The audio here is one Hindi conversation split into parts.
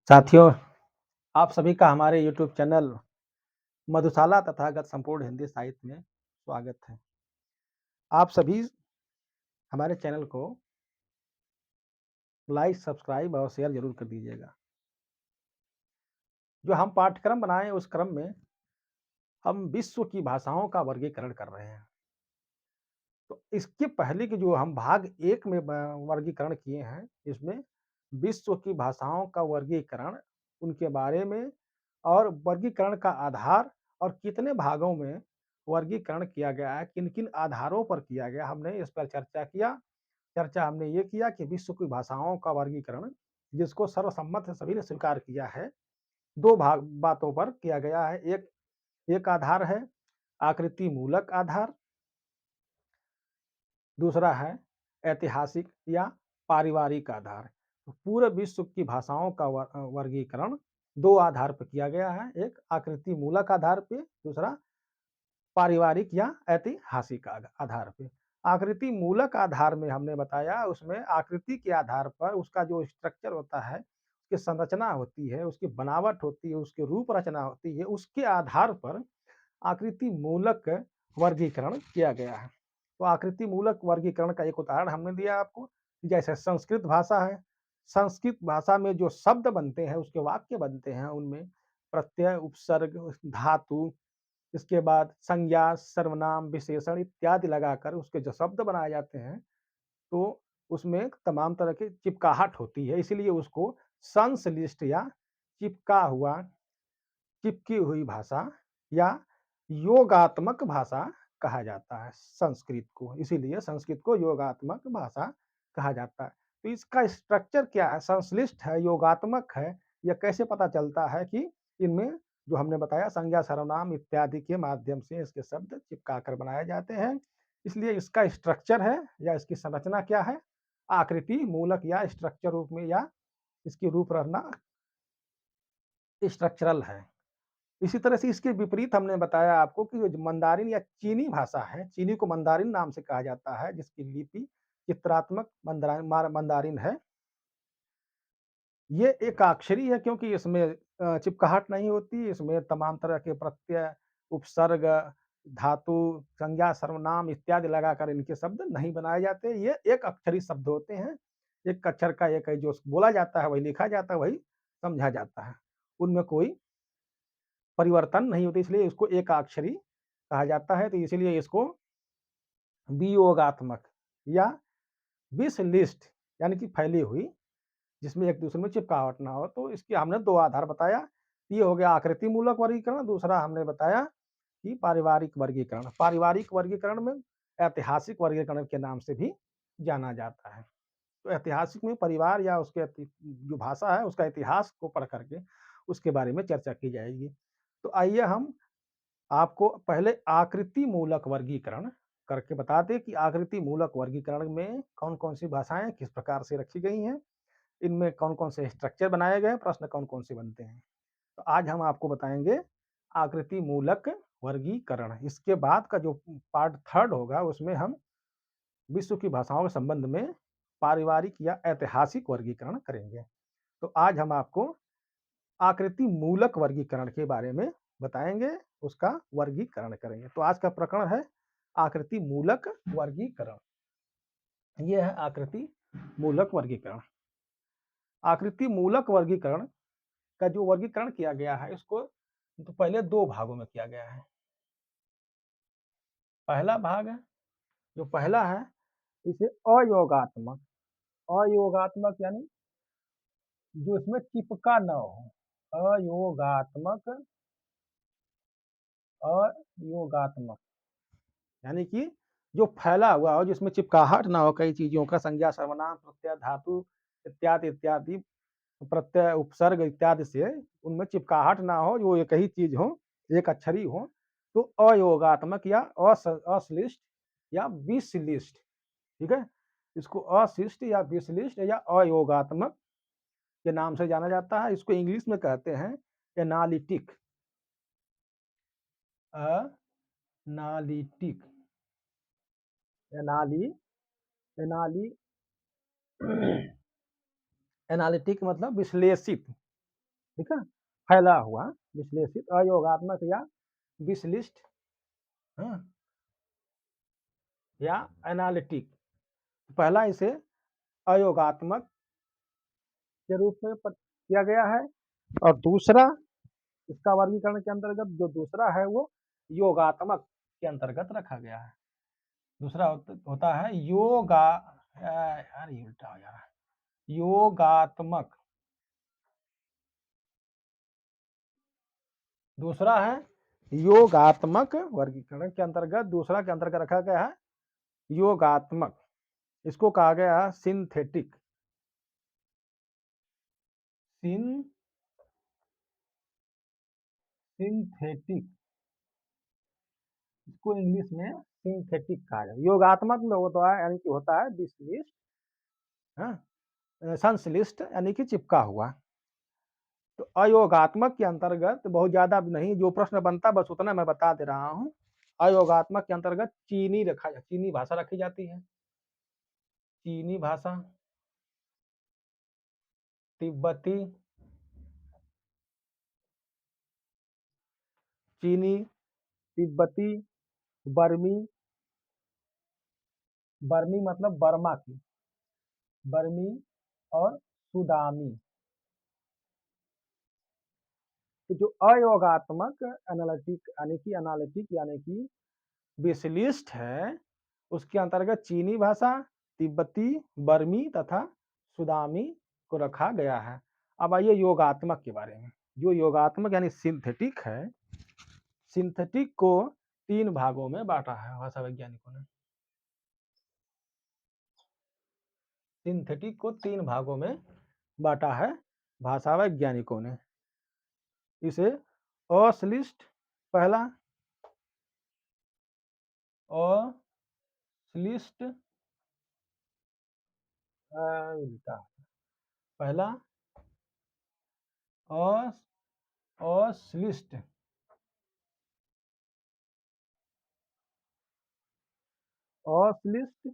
साथियों, आप सभी का हमारे यूट्यूब चैनल मधुशाला तथागत संपूर्ण हिंदी साहित्य में स्वागत है। आप सभी हमारे चैनल को लाइक, सब्सक्राइब और शेयर ज़रूर कर दीजिएगा। जो हम पाठ्यक्रम बनाए उस क्रम में हम विश्व की भाषाओं का वर्गीकरण कर रहे हैं। तो इसके पहले की जो हम भाग 1 में वर्गीकरण किए हैं, इसमें विश्व की भाषाओं का वर्गीकरण, उनके बारे में और वर्गीकरण का आधार और कितने भागों में वर्गीकरण किया गया है, किन-किन आधारों पर किया गया, हमने इस पर चर्चा किया। चर्चा हमने ये किया कि विश्व की भाषाओं का वर्गीकरण जिसको सर्वसम्मत सभी ने स्वीकार किया है, 2 भाग बातों पर किया गया है। एक एक आधार है आकृति मूलक आधार, दूसरा है ऐतिहासिक या पारिवारिक आधार। तो पूरे विश्व की भाषाओं का वर्गीकरण 2 आधार पर किया गया है, एक आकृति मूलक आधार पे, दूसरा पारिवारिक या ऐतिहासिक आधार पे। आकृति मूलक आधार में हमने बताया, उसमें आकृति के आधार पर उसका जो स्ट्रक्चर होता है, उसकी संरचना होती है, उसकी बनावट होती है, उसकी रूप रचना होती है, उसके आधार पर आकृति मूलक वर्गीकरण किया गया है। तो आकृति मूलक वर्गीकरण का एक उदाहरण हमने दिया आपको, जैसे संस्कृत भाषा है। संस्कृत भाषा में जो शब्द बनते हैं, उसके वाक्य बनते हैं, उनमें प्रत्यय, उपसर्ग, धातु, इसके बाद संज्ञा, सर्वनाम, विशेषण इत्यादि लगाकर उसके जो शब्द बनाए जाते हैं, तो उसमें तमाम तरह की चिपकाहट होती है, इसीलिए उसको संश्लिष्ट या चिपका हुआ, चिपकी हुई भाषा या योगात्मक भाषा कहा जाता है संस्कृत को, इसीलिए संस्कृत को योगात्मक भाषा कहा जाता है। तो इसका स्ट्रक्चर क्या है, संश्लिष्ट है, योगात्मक है, यह कैसे पता चलता है कि इनमें जो हमने बताया संज्ञा, सर्वनाम इत्यादि के माध्यम से इसके शब्द चिपका कर बनाए जाते हैं। इसलिए इसका स्ट्रक्चर है या इसकी संरचना क्या है, आकृति मूलक या स्ट्रक्चर रूप में, या इसकी रूप रचना स्ट्रक्चरल है। इसी तरह से इसके विपरीत हमने बताया आपको कि जो मंदारिन या चीनी भाषा है, चीनी को मंदारिन नाम से कहा जाता है, जिसकी लिपि चित्रात्मक मंदारिन है। ये एकाक्षरी है क्योंकि इसमें चिपकाहट नहीं होती, इसमें तमाम तरह के प्रत्यय, उपसर्ग, धातु, संज्ञा, सर्वनाम इत्यादि लगाकर इनके शब्द नहीं बनाए जाते। ये एक अक्षरी शब्द होते हैं। एक अक्षर का एक है, जो बोला जाता है वही लिखा जाता है, वही समझा जाता है। उनमें कोई परिवर्तन नहीं होते, इसलिए इसको एकाक्षरी कहा जाता है। तो इसीलिए इसको वियोगात्मक या विसलिष्ट यानी कि फैली हुई, जिसमें एक दूसरे में चिपकाहट ना हो। तो इसके हमने 2 आधार बताया। ये हो गया आकृति मूलक वर्गीकरण, दूसरा हमने बताया कि पारिवारिक वर्गीकरण। पारिवारिक वर्गीकरण में ऐतिहासिक वर्गीकरण के नाम से भी जाना जाता है। तो ऐतिहासिक में परिवार या उसके जो भाषा है उसका इतिहास को पढ़ करके उसके बारे में चर्चा की जाएगी। तो आइए हम आपको पहले आकृति मूलक वर्गीकरण करके बता दें कि आकृति मूलक वर्गीकरण में कौन-कौन सी भाषाएँ किस प्रकार से रखी गई हैं, इनमें कौन-कौन से स्ट्रक्चर बनाए गए हैं, प्रश्न कौन-कौन से बनते हैं। तो आज हम आपको बताएँगे आकृति मूलक वर्गीकरण। इसके बाद का जो पार्ट 3 होगा उसमें हम विश्व की भाषाओं के संबंध में पारिवारिक या ऐतिहासिक वर्गीकरण करेंगे। तो आज हम आपको आकृति मूलक वर्गीकरण के बारे में बताएँगे, उसका वर्गीकरण करेंगे। तो आज का प्रकरण है आकृति मूलक वर्गीकरण। ये है आकृति मूलक वर्गीकरण। आकृति मूलक वर्गीकरण का जो वर्गीकरण किया गया है, इसको तो पहले 2 भागों में किया गया है। पहला भाग है, जो पहला है, इसे अयोगात्मक, अयोगात्मक यानी जो इसमें चिपका ना हो। अयोगात्मक, अयोगात्मक यानी कि जो फैला हुआ हो, जिसमें चिपकाहट ना हो कई चीज़ों का, संज्ञा, सर्वनाम, प्रत्यय, धातु इत्यादि, प्रत्यय, उपसर्ग इत्यादि से उनमें चिपकाहट ना हो, वो एक ही चीज़ हो, एक अक्षरी हो, तो अयोगात्मक या अश्लिष्ट या विश्लिष्ट, ठीक है? इसको अशिष्ट या विश्लिष्ट या अयोगात्मक के नाम से जाना जाता है। इसको इंग्लिश में कहते हैं एनालिटिक, एनालिटिक, एनाली एनाली एनालिटिक मतलब विश्लेषित, ठीक है, फैला हुआ, विश्लेषित, अयोगात्मक या विश्लिष्ट, हाँ, या एनालिटिक। पहला इसे अयोगात्मक के रूप में किया गया है, और दूसरा इसका वर्गीकरण के अंतर्गत जो दूसरा है वो योगात्मक के अंतर्गत रखा गया है। दूसरा होता है यार ये उल्टा हो जा रहा है, योगात्मक। दूसरा है योगात्मक, वर्गीकरण के अंतर्गत दूसरा के अंतर्गत रखा गया है योगात्मक। इसको कहा गया है सिंथेटिक। सिंथेटिक, इसको इंग्लिश में सिंथेटिक कहा जाता है। योगात्मक में होता है, यानी कि होता है विश्लिष्ट, संश्लिष्ट यानी कि चिपका हुआ। तो अयोगात्मक के अंतर्गत बहुत ज्यादा नहीं, जो प्रश्न बनता बस उतना मैं बता दे रहा हूँ। अयोगात्मक के अंतर्गत चीनी भाषा रखी जाती है, चीनी भाषा, तिब्बती, चीनी, तिब्बती, बर्मी, बर्मी मतलब बर्मा की, बर्मी, और सुदामी। तो जो अयोगात्मक एनालिटिक यानी कि विश्लिष्ट है, उसके अंतर्गत चीनी भाषा, तिब्बती, बर्मी तथा सुदामी को रखा गया है। अब आइए योगात्मक के बारे में। जो योगात्मक यानी सिंथेटिक है, सिंथेटिक को 3 भागों में बांटा है भाषा वैज्ञानिकों ने। सिंथेटिक को 3 भागों में बांटा है भाषा वैज्ञानिकों ने। इसे अश्लिष्ट, पहला अश्लिष्ट, उल्टा, पहला अश्लिष्ट, अश्लिष्ट,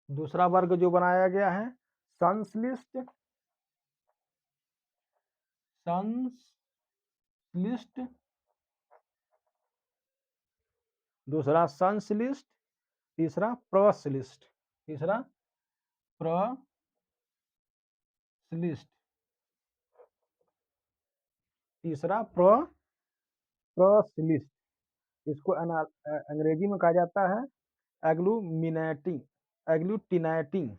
दूसरा वर्ग जो बनाया गया है संश्लिष्ट, दूसरा संश्लिष्ट, तीसरा प्रश्लिष्ट, तीसरा प्रश्लिष्ट। इसको अंग्रेजी में कहा जाता है एग्लूमिनेटिंग, एग्लूटिनेटिंग,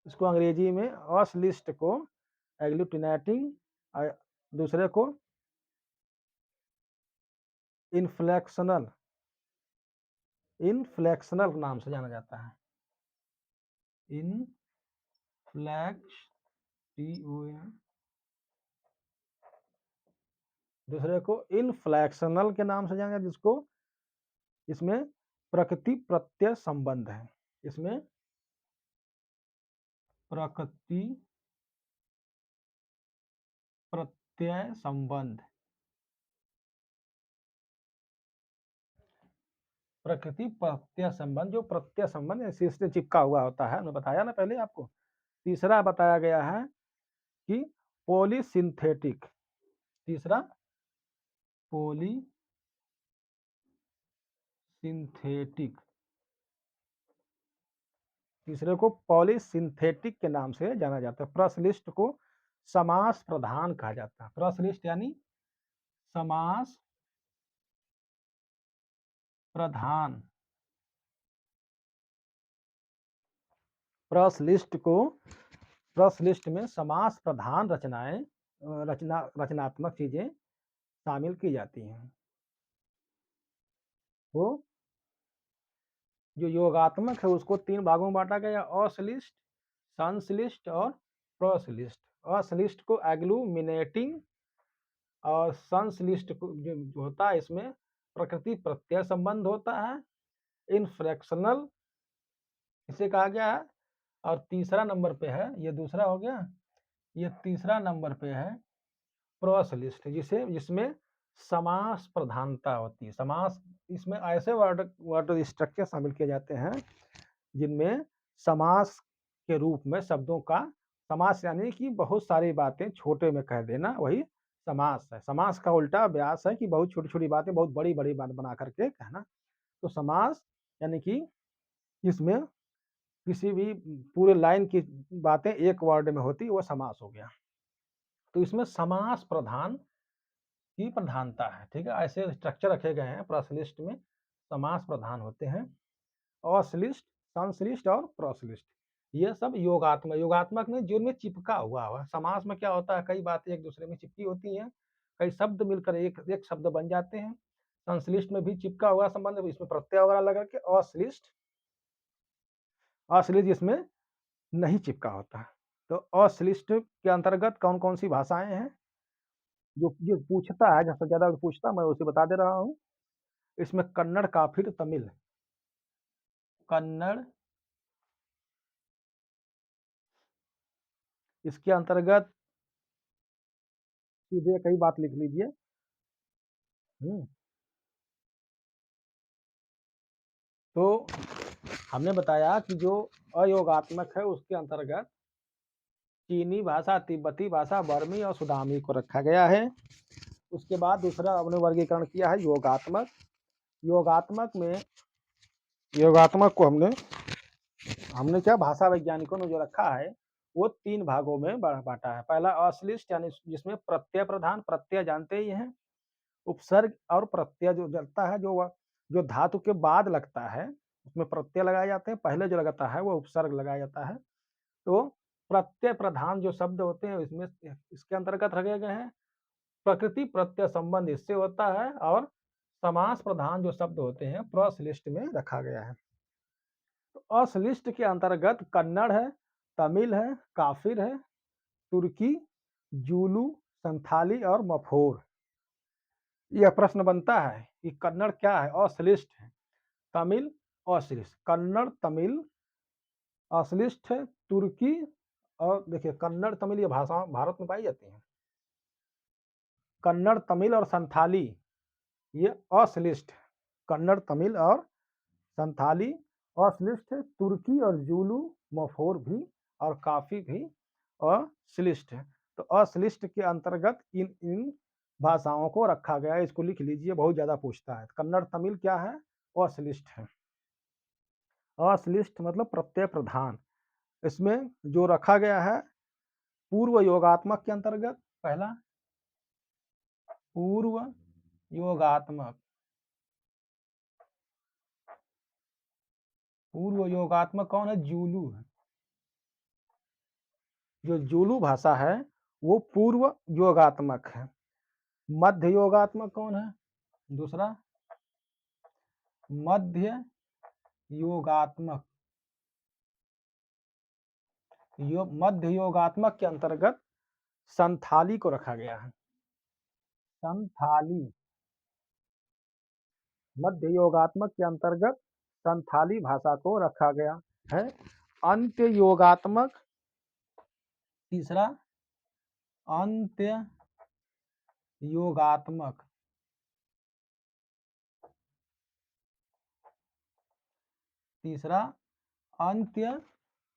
इसको अंग्रेजी में अश्लिष्ट को एग्लूटिनेटिंग, दूसरे को इनफ्लेक्शनल नाम से जाना जाता है, दूसरे को इनफ्लेक्शनल के नाम से जाना जाता है, जिसको इसमें प्रकृति प्रत्यय संबंध है, इसमें प्रकृति प्रत्यय संबंध, प्रकृति प्रत्यय संबंध, जो प्रत्यय संबंध से चिपका हुआ होता है, मैं बताया ना पहले आपको। तीसरा बताया गया है कि पॉलीसिंथेटिक, तीसरा पॉलीसिंथेटिक, तीसरे को पॉलीसिंथेटिक के नाम से जाना जाता है। प्रश्लिष्ट को समास प्रधान कहा जाता है, प्रश्लिष्ट यानी समास प्रधान, प्रश्लिष्ट में समास प्रधान रचनात्मक चीजें शामिल की जाती हैं। तो जो योगात्मक है उसको 3 भागों में बांटा गया, अश्लिष्ट, संश्लिष्ट और प्रश्लिष्ट। अश्लिष्ट को एग्लूमिनेटिंग, और संश्लिष्ट को जो होता है इसमें प्रकृति प्रत्यय संबंध होता है, इनफ्लेक्शनल इसे कहा गया है। और तीसरा नंबर पे है, ये दूसरा हो गया, ये तीसरा नंबर पे है प्रश्लिष्ट जिसमें समास प्रधानता होती है। समास इसमें ऐसे वर्ड वर्ड स्ट्रक्चर शामिल किए जाते हैं जिनमें समास के रूप में शब्दों का समास यानी कि बहुत सारी बातें छोटे में कह देना वही समास है। समास का उल्टा अभ्यास है कि बहुत छोटी-छोटी बातें बहुत बड़ी-बड़ी बात बना करके कहना। तो समास यानी कि इसमें किसी भी पूरे लाइन की बातें एक वर्ड में होती वो समास हो गया। तो इसमें समास प्रधान की प्रधानता है, ठीक है? ऐसे स्ट्रक्चर रखे गए हैं प्रश्लिष्ट में समास प्रधान होते हैं। अश्लिष्ट, संश्लिष्ट और प्रश्लिष्ट ये सब योगात्मक योगात्मक में जिनमें चिपका हुआ है। समास में क्या होता है कई बातें एक दूसरे में चिपकी होती हैं, कई शब्द मिलकर एक शब्द बन जाते हैं। संश्लिष्ट में भी चिपका हुआ संबंध इसमें प्रत्यय वगैरह लगा के अश्लिष्ट अश्लिष्ट जिसमें नहीं चिपका होता। तो अश्लिष्ट के अंतर्गत कौन-कौन सी भाषाएं हैं? जो पूछता है सबसे ज़्यादा पूछता मैं उसे बता दे रहा हूँ। इसमें कन्नड़, काफिर, तमिल। कन्नड़ इसके अंतर्गत सीधे कई बात लिख लीजिए। हुँ। तो हमने बताया कि जो अयोगात्मक है उसके अंतर्गत चीनी भाषा, तिब्बती भाषा, बर्मी और सुदामी को रखा गया है। उसके बाद दूसरा हमने वर्गीकरण किया है योगात्मक। योगात्मक में योगात्मक को हमने क्या भाषा वैज्ञानिकों ने जो रखा है वो 3 भागों में बाँटा है। पहला अश्लिष्ट यानी जिसमें प्रत्यय प्रधान, प्रत्यय जानते ही हैं। उपसर्ग और प्रत्यय जो लगता है जो धातु के बाद लगता है उसमें प्रत्यय लगाए जाते हैं। पहले जो लगता है वो उपसर्ग लगाया जाता है। तो प्रत्यय प्रधान जो शब्द होते हैं इसमें इसके अंतर्गत रखे गए हैं। प्रकृति प्रत्यय संबंध इससे होता है और समास प्रधान जो शब्द होते हैं प्रश्लिष्ट में रखा गया है। तो अश्लिष्ट के अंतर्गत कन्नड़ है, तमिल है, काफिर है, तुर्की, जूलू, संथाली और मफोर। यह प्रश्न बनता है कि कन्नड़ क्या है? अश्लिष्ट है। तमिल अश्लिष्ट, कन्नड़ तमिल अश्लिष्ट है, तुर्की और देखिए कन्नड़ तमिल ये भाषा भारत में पाई जाती हैं। कन्नड़ तमिल और संथाली ये अश्लिष्ट, कन्नड़ तमिल और संथाली अश्लिष्ट, तुर्की और जूलू मफोर भी और काफी भी अश्लिष्ट है। तो अश्लिष्ट के अंतर्गत इन इन भाषाओं को रखा गया है। इसको लिख लीजिए बहुत ज्यादा पूछता है। कन्नड़ तमिल क्या है? अश्लिष्ट है। अश्लिष्ट मतलब प्रत्यय प्रधान। इसमें जो रखा गया है पूर्व योगात्मक के अंतर्गत पहला पूर्व योगात्मक पूर्व योगात्मक कौन है? जूलू है। जो जूलू भाषा है वो पूर्व योगात्मक है। मध्य योगात्मक कौन है? दूसरा मध्य योगात्मक मध्य योगात्मक के अंतर्गत संथाली को रखा गया है। संथाली मध्य योगात्मक के अंतर्गत संथाली भाषा को रखा गया है। अंत्य योगात्मक तीसरा अंत्य योगात्मक तीसरा अंत्य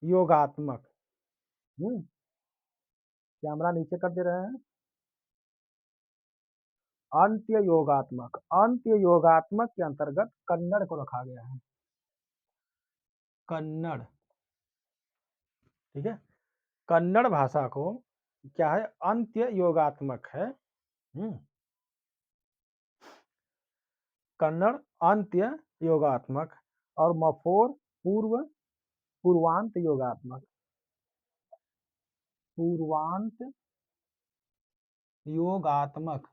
योगात्मक। कैमरा नीचे कर दे रहे हैं। अंत्य योगात्मक के अंतर्गत कन्नड़ को रखा गया है। कन्नड़ ठीक है। कन्नड़ भाषा को क्या है? अंत्य योगात्मक है। कन्नड़ अंत्य योगात्मक और मफोर पूर्वांत योगात्मक। पूर्वांत योगात्मक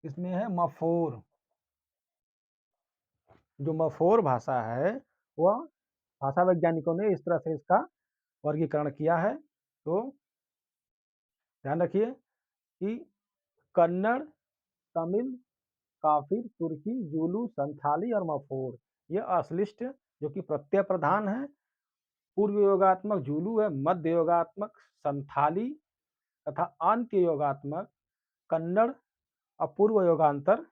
इसमें है मफोर। जो मफोर भाषा है वह भाषा वैज्ञानिकों ने इस तरह से इसका वर्गीकरण किया है। तो ध्यान रखिए कि कन्नड़, तमिल, काफिर, तुर्की, जूलू, संथाली और मफोर ये अश्लिष्ट जो कि प्रत्यय प्रधान है। पूर्व योगात्मक जूलू है, मध्य योगात्मक संथाली तथा अंत्य योगात्मक, कन्नड़ अपूर्व योगांतर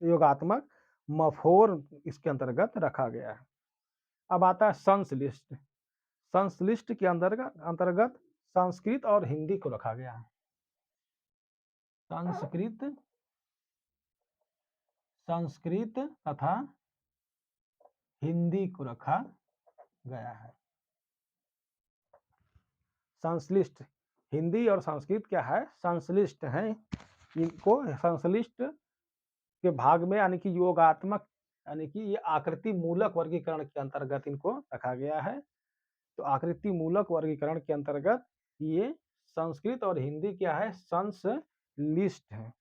योगात्मक, मफोर इसके अंतर्गत रखा गया है। अब आता है संश्लिष्ट। संश्लिष्ट के अंतर्गत अंतर्गत संस्कृत और हिंदी को रखा गया है। संस्कृत संस्कृत तथा हिंदी को रखा गया है। संश्लिष्ट हिंदी और संस्कृत क्या है, संश्लिष्ट है। इनको संश्लिष्ट के भाग में यानी कि योगात्मक यानी कि ये आकृति मूलक वर्गीकरण के अंतर्गत इनको रखा गया है। तो आकृति मूलक वर्गीकरण के अंतर्गत ये संस्कृत और हिंदी क्या है, संश्लिष्ट है।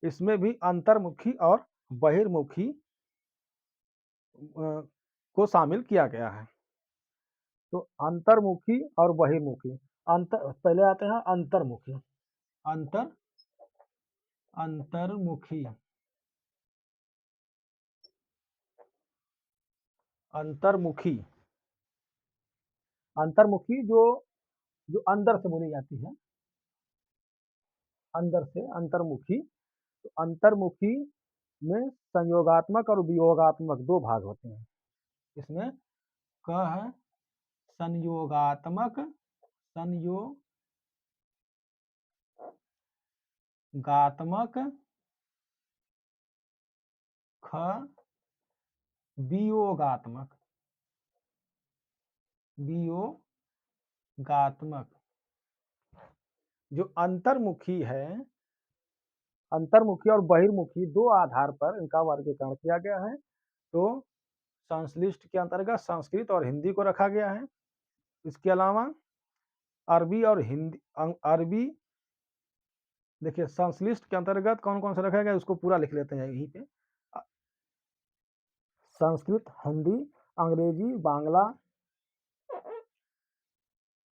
इसमें भी अंतर्मुखी और बहिर्मुखी को शामिल किया गया है। तो अंतर्मुखी और बहिर्मुखी, अंतर पहले आते हैं अंतर्मुखी। अंतर्मुखी अंतर्मुखी अंतर्मुखी जो जो अंदर से बोली जाती है, अंदर से अंतर्मुखी। तो अंतर्मुखी में संयोगात्मक और वियोगात्मक दो भाग होते हैं। इसमें क है संयोगात्मक, ख वियोगात्मक, जो अंतर्मुखी है, अंतर्मुखी और बहिर्मुखी दो आधार पर इनका वर्गीकरण किया गया है। तो संश्लिष्ट के अंतर्गत संस्कृत और हिंदी को रखा गया है। इसके अलावा अरबी और हिंदी, अरबी देखिए संश्लिष्ट के अंतर्गत कौन कौन सा रखा गया उसको पूरा लिख लेते हैं यहीं पे। संस्कृत, हिंदी, अंग्रेजी, बांग्ला,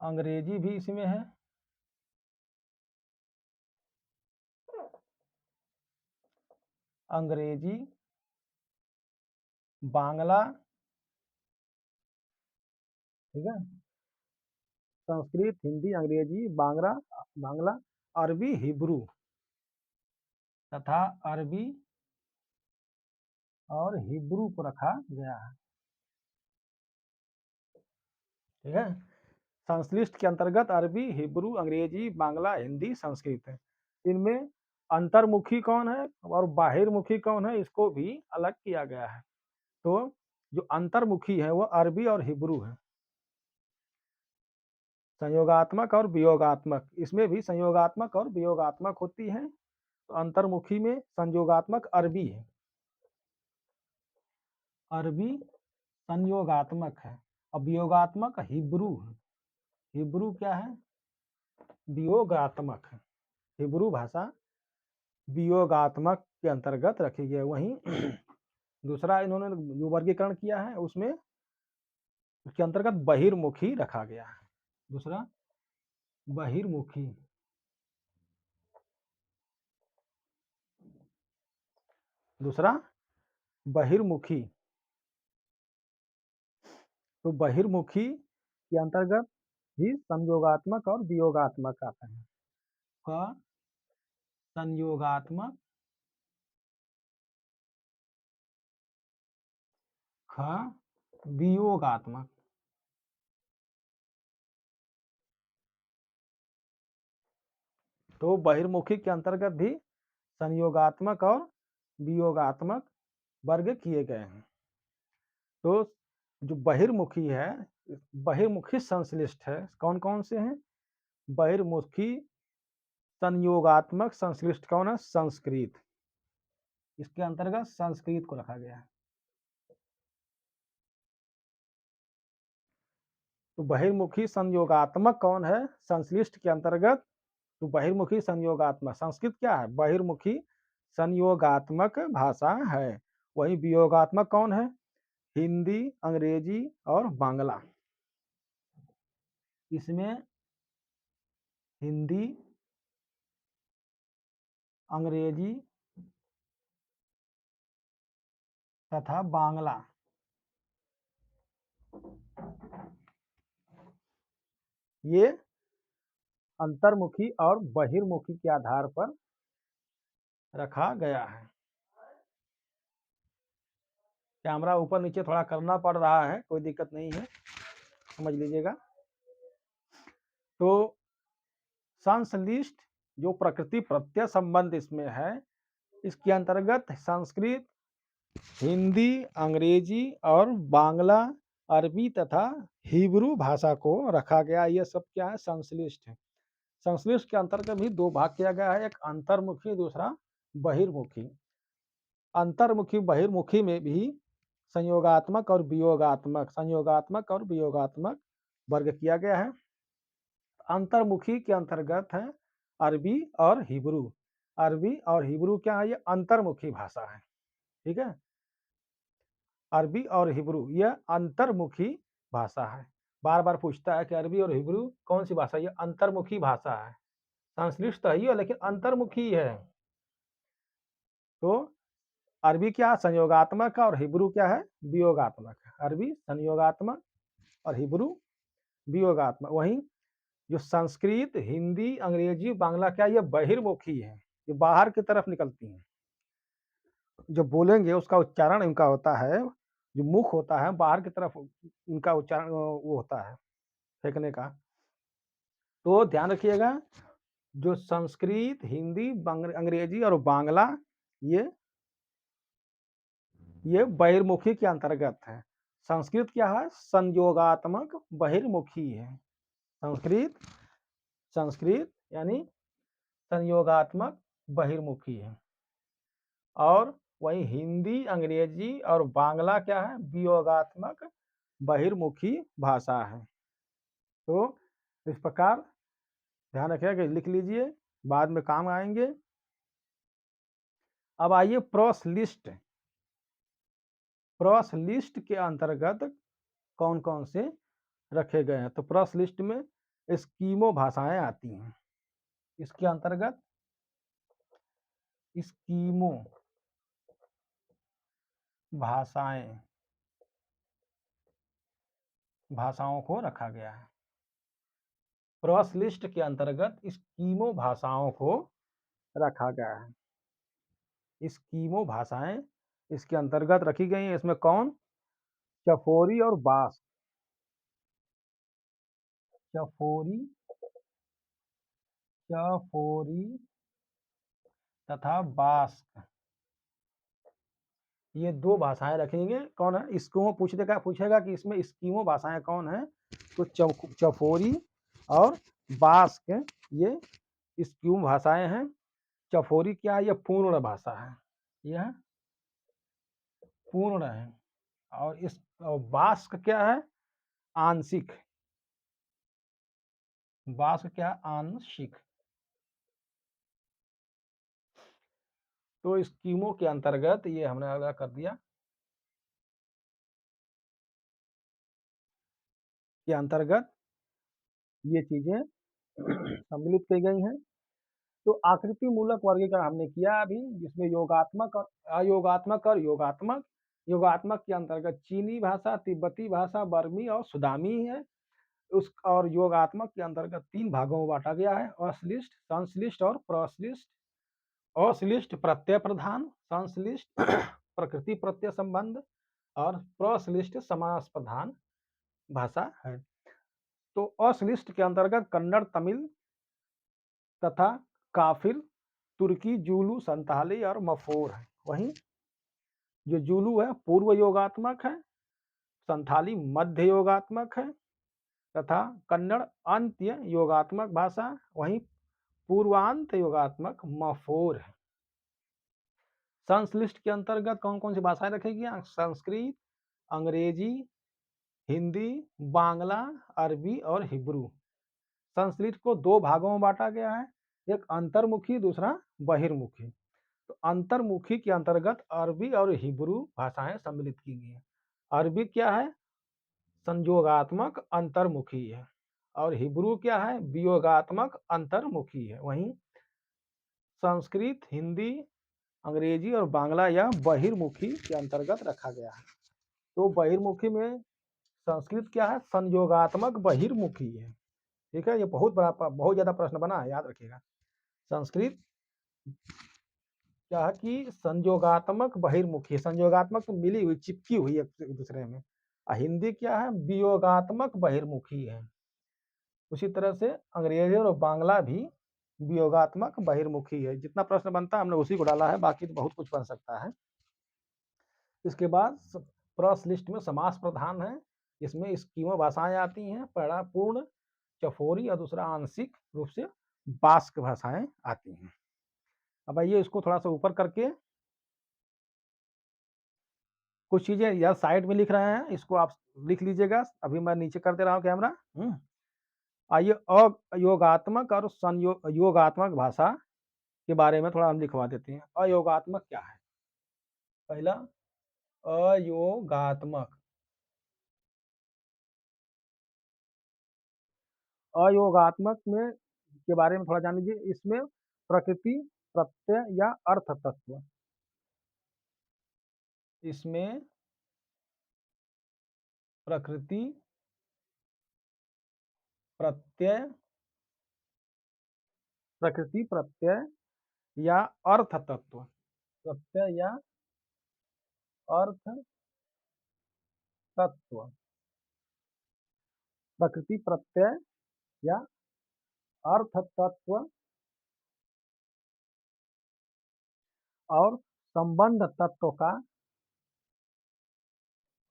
अंग्रेजी भी इसमें है, अंग्रेजी, बांग्ला, ठीक है, संस्कृत, हिंदी, अंग्रेजी, बांग्ला, अरबी, हिब्रू तथा अरबी और हिब्रू को रखा गया है। ठीक है, संश्लिष्ट के अंतर्गत अरबी, हिब्रू, अंग्रेजी, बांग्ला, हिंदी, संस्कृत है। इनमें अंतर्मुखी कौन है और बाहिर्मुखी कौन है इसको भी अलग किया गया है। तो जो अंतर्मुखी है वो अरबी और हिब्रू है। संयोगात्मक और वियोगात्मक, इसमें भी संयोगात्मक और वियोगात्मक होती है। तो अंतर्मुखी में संयोगात्मक अरबी है, अरबी संयोगात्मक है, और वियोगात्मक हिब्रू है। हिब्रू क्या है, वियोगात्मक है। हिब्रू भाषा वियोगात्मक के अंतर्गत रखी गई है। वहीं दूसरा इन्होंने जो वर्गीकरण किया है उसमें उसके अंतर्गत बहिर्मुखी रखा गया है। दूसरा बहिर्मुखी, दूसरा बहिर्मुखी। तो बहिर्मुखी के अंतर्गत भी संयोगात्मक और वियोगात्मक आता है। क संयोगात्मक, ख वियोगात्मक। तो बहिर्मुखी के अंतर्गत भी संयोगात्मक और वियोगात्मक वर्ग किए गए हैं। तो जो बहिर्मुखी है, बहिर्मुखी संश्लिष्ट है, कौन कौन से हैं, बहिर्मुखी संयोगात्मक संश्लिष्ट कौन है, संस्कृत, इसके अंतर्गत संस्कृत को रखा गया है। तो बहिर्मुखी संयोगात्मक कौन है संश्लिष्ट के अंतर्गत, तो बहिर्मुखी संयोगात्मक, संस्कृत क्या है, बहिर्मुखी संयोगात्मक भाषा है। वही वियोगात्मक कौन है, हिंदी, अंग्रेजी और बांग्ला। इसमें हिंदी, अंग्रेजी तथा बांग्ला ये अंतर्मुखी और बहिर्मुखी के आधार पर रखा गया है। कैमरा ऊपर नीचे थोड़ा करना पड़ रहा है, कोई दिक्कत नहीं है, समझ लीजिएगा। तो संश्लिष्ट जो प्रकृति प्रत्यय संबंध इसमें है, इसके अंतर्गत संस्कृत, हिंदी, अंग्रेजी और बांग्ला, अरबी तथा हिब्रू भाषा को रखा गया। ये सब क्या है? संश्लिष्ट है। संश्लिष्ट के अंतर्गत भी दो भाग किया गया है, एक अंतर्मुखी, दूसरा बहिर्मुखी। अंतर्मुखी बहिर्मुखी में भी संयोगात्मक और वियोगात्मक वर्ग किया गया है। अंतर्मुखी के अंतर्गत है अरबी और हिब्रू। अरबी और हिब्रू क्या है? ये अंतर्मुखी भाषा है, ठीक है। अरबी और हिब्रू यह अंतर्मुखी भाषा है। बार बार पूछता है कि अरबी और हिब्रू कौन सी भाषा? ये अंतर्मुखी भाषा है। संश्लिष्ट तो ही है लेकिन अंतर्मुखी है। तो अरबी क्या? संयोगात्मक है और हिब्रू क्या है? वियोगात्मक है। अरबी संयोगात्मक और हिब्रू वियोगात्मक। वहीं जो संस्कृत, हिंदी, अंग्रेजी, बांग्ला क्या? ये बहिर्मुखी है, ये बाहर की तरफ निकलती हैं। जो बोलेंगे उसका उच्चारण इनका होता है, जो मुख होता है बाहर की तरफ इनका उच्चारण वो होता है फेंकने का। तो ध्यान रखिएगा, जो संस्कृत, हिंदी, अंग्रेजी और बांग्ला ये बहिर्मुखी के अंतर्गत है। संस्कृत क्या है? संयोगात्मक बहिर्मुखी है। संस्कृत यानी संयोगात्मक बहिर्मुखी है। और वही हिंदी, अंग्रेजी और बांग्ला क्या है? वियोगात्मक बहिर्मुखी भाषा है। तो इस प्रकार ध्यान रखिएगा, लिख लीजिए, बाद में काम आएंगे। अब आइए प्रश्लिष्ट। प्रश्लिष्ट के अंतर्गत कौन कौन से रखे गए हैं? तो प्रश्लिष्ट में एस्किमो भाषाएं आती हैं। इसके अंतर्गत एस्किमो भाषाओं को रखा गया है। प्रश्लिष्ट के अंतर्गत एस्किमो भाषाओं को रखा गया है। एस्किमो भाषाएं इसके अंतर्गत रखी गई हैं। इसमें कौन? चफोरी और बास्क। चफोरी चफोरी तथा बास्क, ये दो भाषाएं रखेंगे। कौन है? इसको पूछेगा कि इसमें एस्किमो भाषाएं कौन है? तो चफोरी और बास्क ये एस्किमो भाषाएं हैं। चफोरी क्या है? ये पूर्ण भाषा है, यह पूर्ण है। और बास्क क्या है? आंशिक। बास्क क्या? आंशिक। तो एस्किमो के अंतर्गत ये हमने अलग कर दिया, के अंतर्गत ये चीजें सम्मिलित की गई हैं। तो आकृति मूलक वर्गीकरण हमने किया अभी, जिसमें योगात्मक और अयोगात्मक और योगात्मक। योगात्मक के अंतर्गत चीनी भाषा, तिब्बती भाषा, बर्मी और सुदामी है। उस और योगात्मक के अंतर्गत तीन भागों में बांटा गया है: अश्लिष्ट, संश्लिष्ट और प्रश्लिष्ट। अश्लिष्ट प्रत्यय प्रधान, संश्लिष्ट प्रकृति प्रत्यय संबंध और प्रश्लिष्ट समास प्रधान भाषा है। तो अश्लिष्ट के अंतर्गत कन्नड़, तमिल तथा काफिर, तुर्की, जूलू, संताली और मफोर है। वहीं जो जूलू है पूर्व योगात्मक है, संथाली मध्य योगात्मक है तथा कन्नड़ अंत्य योगात्मक भाषा। वहीं पूर्वांत योगात्मक मफोर है। संश्लिष्ट के अंतर्गत कौन कौन सी भाषाएं रखेगी? संस्कृत, अंग्रेजी, हिंदी, बांग्ला, अरबी और हिब्रू। संस्कृत को दो भागों में बांटा गया है, एक अंतर्मुखी, दूसरा बहिर्मुखी। तो अंतर्मुखी के अंतर्गत अरबी और हिब्रू भाषाएं सम्मिलित की गई हैं। अरबी क्या है? संयोगात्मक अंतर्मुखी है और हिब्रू क्या है? वियोगात्मक अंतर्मुखी है। वहीं संस्कृत, हिंदी, अंग्रेजी और बांग्ला या बहिर्मुखी के अंतर्गत रखा गया है। तो बहिर्मुखी में संस्कृत क्या है? संयोगात्मक बहिर्मुखी है। ठीक है, ये बहुत ज़्यादा प्रश्न बना है, याद रखिएगा। संस्कृत क्या है कि संयोगात्मक बहिर्मुखी, संयोगात्मक तो मिली हुई, चिपकी हुई एक दूसरे में। हिंदी क्या है, वियोगात्मक बहिर्मुखी है। उसी तरह से अंग्रेजी और बांग्ला भी वियोगात्मक बहिर्मुखी है। जितना प्रश्न बनता है हमने उसी को डाला है, बाकी तो बहुत कुछ बन सकता है। इसके बाद प्रश्न लिस्ट में समास प्रधान है, इसमें स्कीमो भाषाएं आती हैं। पहला पूर्ण, चफोरी और दूसरा आंशिक रूप से बास्क भाषाएं आती हैं। अब आइए इसको थोड़ा सा ऊपर करके कुछ चीजें या साइड में लिख रहे हैं, इसको आप लिख लीजिएगा। अभी मैं नीचे कर दे रहा हूँ कैमरा। आइए अयोगात्मक और संयोगात्मक भाषा के बारे में थोड़ा हम लिखवा देते हैं। अयोगात्मक क्या है? पहला, अयोगात्मक। अयोगात्मक में के बारे में थोड़ा जान लीजिए। इसमें प्रकृति, प्रत्यय या अर्थ तत्व, इसमें प्रकृति, प्रत्यय, प्रकृति प्रत्यय या अर्थ तत्व, प्रत्यय या अर्थ तत्व, प्रकृति प्रत्यय या अर्थ तत्व और संबंध तत्व का,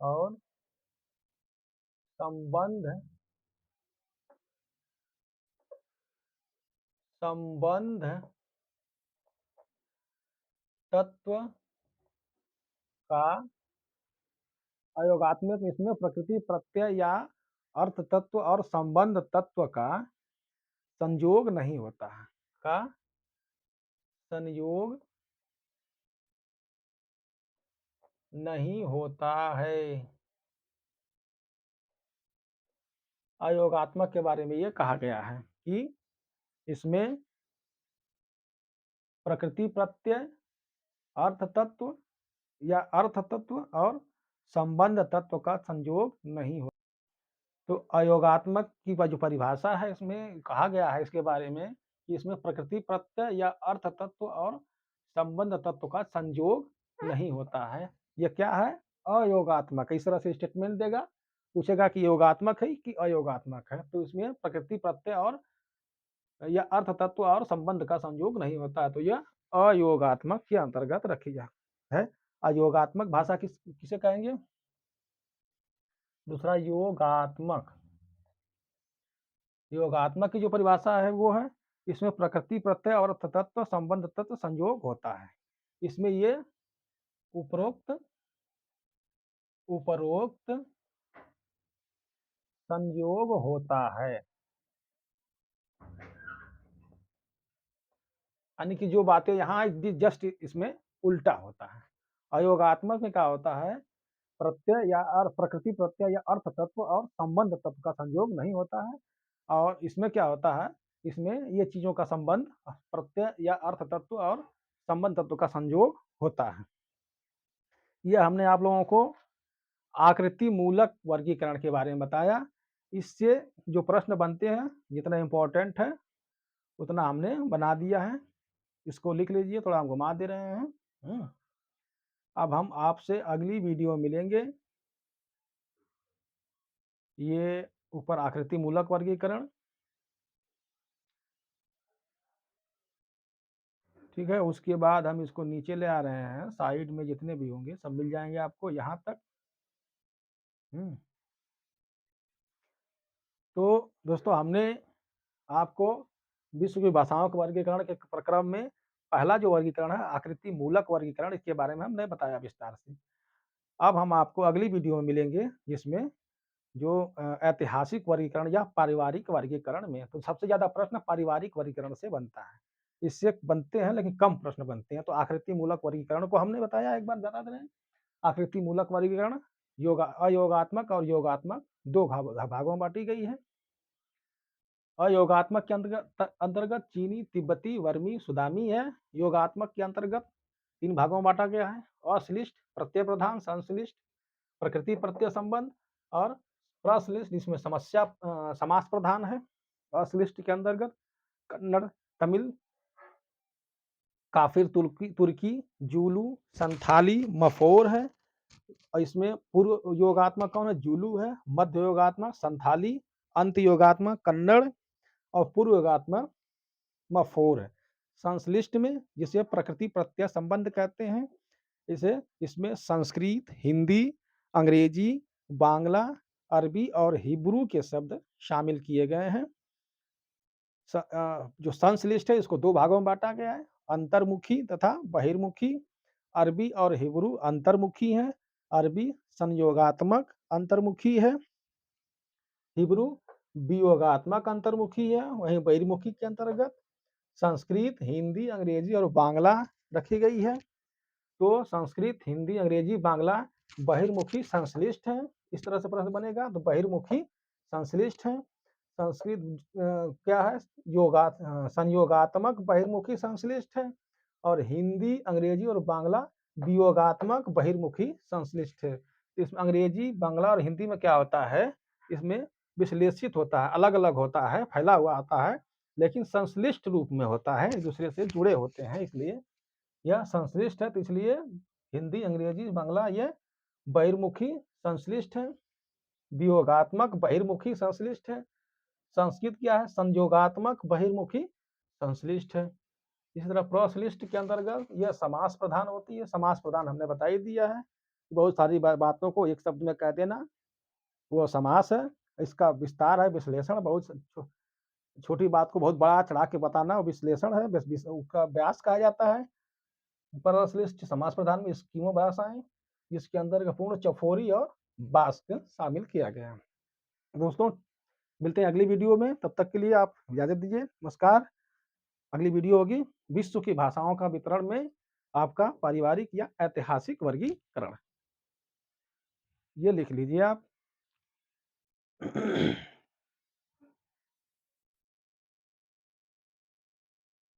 और संबंध संबंध तत्व का। अयोगात्मक इसमें प्रकृति प्रत्यय या अर्थ तत्व और संबंध तत्व का संयोग नहीं होता है, का संयोग नहीं होता है। अयोगात्मक के बारे में ये कहा गया है कि इसमें प्रकृति प्रत्यय, अर्थ तत्व या अर्थ तत्व और संबंध तत्व का संयोग नहीं हो। तो अयोगात्मक की जो परिभाषा है, इसमें कहा गया है इसके बारे में कि इसमें प्रकृति प्रत्यय या अर्थ तत्व और संबंध तत्व का संयोग नहीं होता है। यह क्या है? अयोगात्मक। इस तरह से स्टेटमेंट देगा, पूछेगा कि योगात्मक है कि अयोगात्मक है, तो इसमें प्रकृति प्रत्यय और या अर्थ तत्व और संबंध का संयोग नहीं होता है, तो यह अयोगात्मक के अंतर्गत रखी जा है। अयोगात्मक भाषा किसे कहेंगे? दूसरा योगात्मक। योगात्मक की जो परिभाषा है वो है, इसमें प्रकृति प्रत्यय और अर्थ तत्व, संबंध तत्व, संयोग होता है। इसमें ये उपरोक्त उपरोक्त संयोग होता है, यानी कि जो बातें यहाँ जस्ट इसमें उल्टा होता है। अयोगात्मक में क्या होता है? प्रत्यय या प्रकृति प्रत्यय या अर्थ तत्व और संबंध तत्व का संयोग नहीं होता है। और इसमें क्या होता है? इसमें ये चीजों का संबंध, प्रत्यय या अर्थ तत्व और संबंध तत्व का संयोग होता है। यह हमने आप लोगों को आकृति मूलक वर्गीकरण के बारे में बताया। इससे जो प्रश्न बनते हैं, जितना इम्पोर्टेंट है उतना हमने बना दिया है। इसको लिख लीजिए, थोड़ा हम घुमा दे रहे हैं। अब हम आपसे अगली वीडियो में मिलेंगे। ये ऊपर आकृति मूलक वर्गीकरण, ठीक है। उसके बाद हम इसको नीचे ले आ रहे हैं, साइड में जितने भी होंगे सब मिल जाएंगे आपको यहाँ तक। तो दोस्तों, हमने आपको विश्व की भाषाओं के वर्गीकरण के प्रक्रम में पहला जो वर्गीकरण है आकृति मूलक वर्गीकरण, इसके बारे में हमने बताया विस्तार से। अब हम आपको अगली वीडियो में मिलेंगे, जिसमें जो ऐतिहासिक वर्गीकरण या पारिवारिक वर्गीकरण में, तो सबसे ज्यादा प्रश्न पारिवारिक वर्गीकरण से बनता है। इससे बनते हैं लेकिन कम प्रश्न बनते हैं। तो आकृति मूलक वर्गीकरण को हमने बताया, एक बार बता दे रहे हैं। आकृति मूलक वर्गीकरण अयोगात्मक और योगात्मक दो भागों में बांटी गई है। अयोगात्मक के अंतर्गत चीनी, तिब्बती, वर्मी, सुदामी है। योगात्मक के अंतर्गत तीन भागों में बांटा गया है: अश्लिष्ट, प्रत्यय प्रधान, संश्लिष्ट, प्रकृति प्रत्यय संबंध, और प्रश्लिष्ट जिसमें समास प्रधान है। असलिस्ट के अंतर्गत कन्नड़, तमिल, काफिर, तुर्की, जूलू, संथाली, मफोर है। और इसमें पूर्व योगात्मक कौन है? जूलू है, मध्य योगात्मक संथाली, अंत योगात्मक कन्नड़ और पूर्व योगात्मक मफोर है। संश्लिष्ट में जिसे प्रकृति प्रत्यय संबंध कहते हैं, इसे इसमें संस्कृत, हिंदी, अंग्रेजी, बांग्ला, अरबी और हिब्रू के शब्द शामिल किए गए हैं। जो संश्लिष्ट है इसको दो भागों में बांटा गया है, अंतर्मुखी तथा बहिर्मुखी। अरबी और हिब्रू अंतर्मुखी है, अरबी संयोगात्मक अंतर्मुखी है, हिब्रू वियोगात्मक अंतर्मुखी है। वहीं बहिर्मुखी के अंतर्गत संस्कृत, हिंदी, अंग्रेजी और बांग्ला रखी गई है। तो संस्कृत, हिंदी, अंग्रेजी, बांग्ला बहिर्मुखी संश्लिष्ट है। इस तरह से प्रश्न बनेगा, तो बहिर्मुखी संश्लिष्ट है। संस्कृत क्या है? संयोगात्मक बहिर्मुखी संश्लिष्ट है। और हिंदी, अंग्रेजी और बांग्ला वियोगात्मक बहिर्मुखी संश्लिष्ट है। इसमें अंग्रेजी, बांग्ला और हिंदी में क्या होता है? इसमें विश्लेषित होता है, अलग अलग होता है, फैला हुआ आता है, लेकिन संश्लिष्ट रूप में होता है, एक दूसरे से जुड़े होते हैं, इसलिए यह संश्लिष्ट है। तो इसलिए हिंदी, अंग्रेजी, बांग्ला ये बहिर्मुखी संश्लिष्ट है। वियोगात्मक बहिर्मुखी संश्लिष्ट है। संस्कृत क्या है? संयोगात्मक बहिर्मुखी संश्लिष्ट है। इसी तरह प्रश्लिष्ट के अंतर्गत यह समास प्रधान होती है। समास प्रधान हमने बता ही दिया है, बहुत सारी बातों को एक शब्द में कह देना वो समास है। इसका विस्तार है, विश्लेषण, बहुत छोटी बात को बहुत बड़ा चढ़ा के बताना विश्लेषण है, उसका व्यास कहा जाता है। प्रश्लिष्ट समास प्रधान में स्कीमो व्यास आए, जिसके अंदर पूर्ण, चौफोरी और वाक्य शामिल किया गया है। दोस्तों मिलते हैं अगली वीडियो में, तब तक के लिए आप इजाजत दीजिए, नमस्कार। अगली वीडियो होगी विश्व की भाषाओं का वितरण में आपका पारिवारिक या ऐतिहासिक वर्गीकरण। ये लिख लीजिए आप।